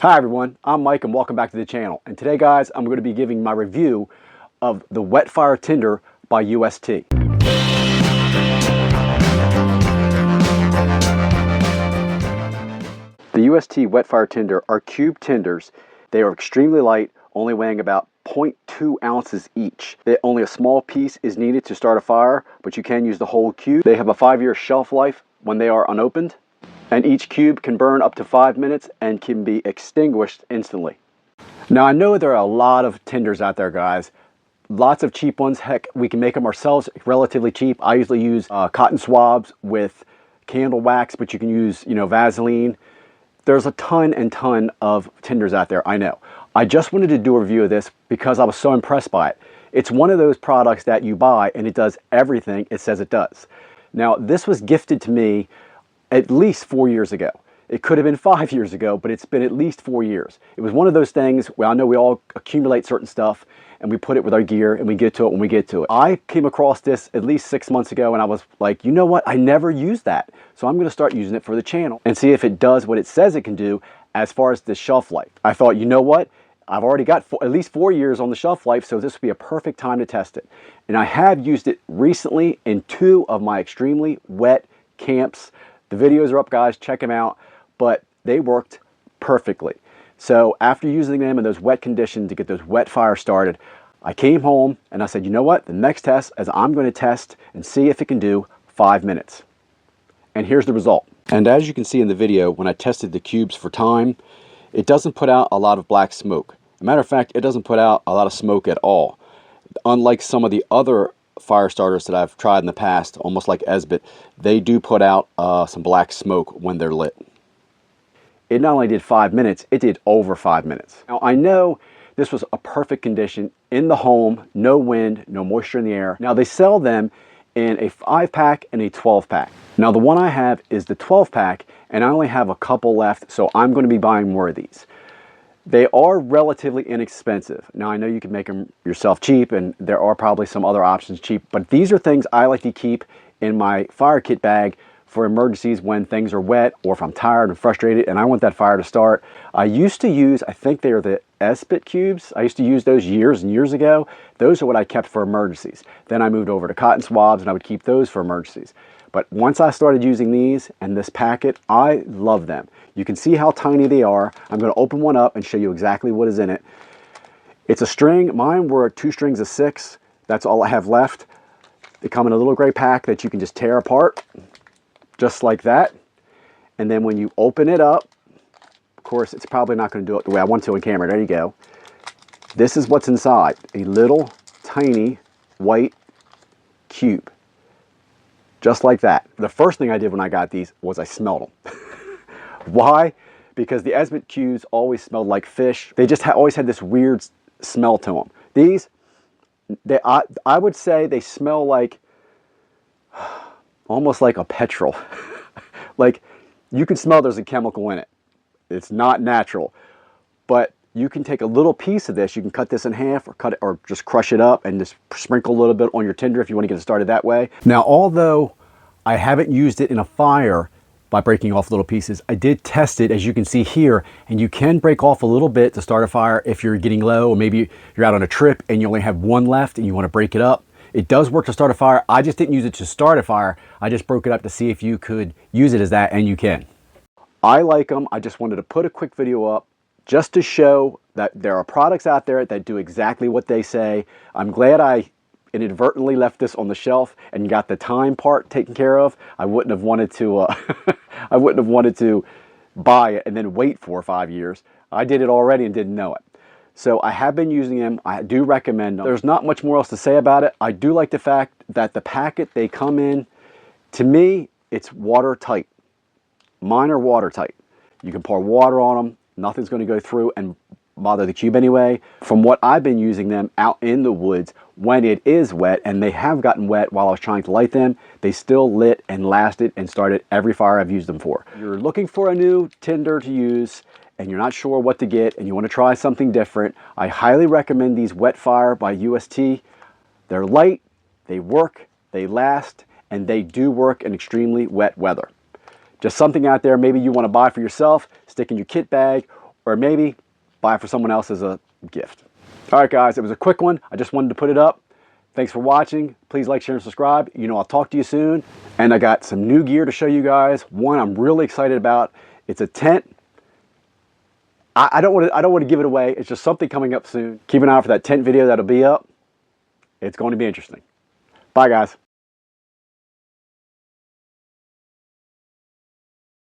Hi everyone, I'm Mike and welcome back to the channel. And today guys, I'm going to be giving my review of the Wet Fire Tinder by UST. The UST Wet Fire Tinder are cube tinders. They are extremely light, only weighing about 0.2 ounces each. Only a small piece is needed to start a fire, but you can use the whole cube. They have a 5-year shelf life when they are unopened. And each cube can burn up to 5 minutes and can be extinguished instantly. Now I know there are a lot of tinders out there guys, lots of cheap ones. Heck, we can make them ourselves relatively cheap. I usually use cotton swabs with candle wax, but you can use Vaseline. There's a ton and ton of tinders out there, I know. I just wanted to do a review of this because I was so impressed by it. It's one of those products that you buy and it does everything it says it does. Now this was gifted to me at least 4 years ago. It could have been 5 years ago, but it's been at least 4 years. It was one of those things where I know we all accumulate certain stuff and we put it with our gear and we get to it when we get to it. I came across this at least 6 months ago and I was like, you know what? I never used that. So I'm gonna start using it for the channel and see if it does what it says it can do as far as the shelf life. I thought, you know what? I've already got at least 4 years on the shelf life, so this would be a perfect time to test it. And I have used it recently in 2 of my extremely wet camps. The videos are up guys, check them out, but they worked perfectly. So after using them in those wet conditions to get those wet fires started, I came home and I said, you know what? The next test is I'm going to test and see if it can do 5 minutes. And here's the result. And as you can see in the video, when I tested the cubes for time, it doesn't put out a lot of black smoke. As a matter of fact, it doesn't put out a lot of smoke at all. Unlike some of the other fire starters that I've tried in the past, almost like Esbit, they do put out some black smoke when they're lit. It not only did 5 minutes, it did over 5 minutes. Now I know this was a perfect condition in the home, no wind, no moisture in the air. Now they sell them in a 5-pack and a 12-pack. Now the one I have is the 12-pack and I only have a couple left, so I'm going to be buying more of these. They are relatively inexpensive. Now I know you can make them yourself cheap and there are probably some other options cheap, but these are things I like to keep in my fire kit bag for emergencies when things are wet or if I'm tired and frustrated and I want that fire to start. I used to use, I think they are the Esbit cubes. I used to use those years and years ago. Those are what I kept for emergencies. Then I moved over to cotton swabs and I would keep those for emergencies. But once I started using these and this packet, I love them. You can see how tiny they are. I'm going to open one up and show you exactly what is in it. It's a string. Mine were 2 strings of 6. That's all I have left. They come in a little gray pack that you can just tear apart, just like that. And then when you open it up, of course, it's probably not going to do it the way I want to on camera. There you go. This is what's inside. A little tiny white cube. Just like that. The first thing I did when I got these was I smelled them. Why? Because the Esbit cubes always smelled like fish. They just always had this weird smell to them. These, I would say they smell like, almost like a petrol. Like you can smell there's a chemical in it. It's not natural. But you can take a little piece of this, you can cut this in half or cut it or just crush it up and just sprinkle a little bit on your tinder if you want to get it started that way. Now, although I haven't used it in a fire by breaking off little pieces, I did test it as you can see here, and you can break off a little bit to start a fire if you're getting low or maybe you're out on a trip and you only have one left and you want to break it up. It does work to start a fire. I just didn't use it to start a fire. I just broke it up to see if you could use it as that, and you can. I like them. I just wanted to put a quick video up just to show that there are products out there that do exactly what they say. I'm glad I inadvertently left this on the shelf and got the time part taken care of. I wouldn't have wanted to I wouldn't have wanted to buy it and then wait 4 or 5 years. I did it already and didn't know it. So I have been using them. I do recommend them. There's not much more else to say about it. I do like the fact that the packet they come in, to me, it's watertight. Mine are watertight. You can pour water on them. Nothing's going to go through and bother the cube anyway. From what I've been using them out in the woods when it is wet, and they have gotten wet while I was trying to light them, they still lit and lasted and started every fire I've used them for. If you're looking for a new tinder to use and you're not sure what to get and you want to try something different, I highly recommend these Wet Fire by UST. They're light, they work, they last, and they do work in extremely wet weather. Just something out there maybe you want to buy for yourself, stick in your kit bag, or maybe buy it for someone else as a gift. All right, guys, it was a quick one. I just wanted to put it up. Thanks for watching. Please like, share, and subscribe. You know, I'll talk to you soon. And I got some new gear to show you guys. One I'm really excited about. It's a tent. I don't want to give it away. It's just something coming up soon. Keep an eye out for that tent video that'll be up. It's going to be interesting. Bye, guys.